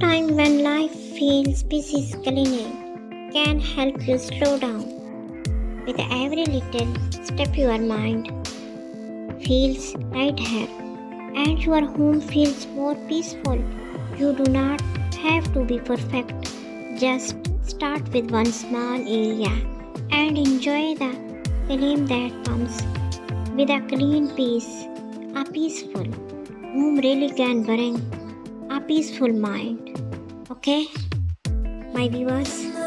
Sometimes when life feels busy, cleaning can help you slow down. With every little step, your mind feels lighter and your home feels more peaceful. You do not have to be perfect. Just start with one small area and enjoy the feeling that comes with a clean piece. A peaceful home really can bring a peaceful mind. Okay, my viewers?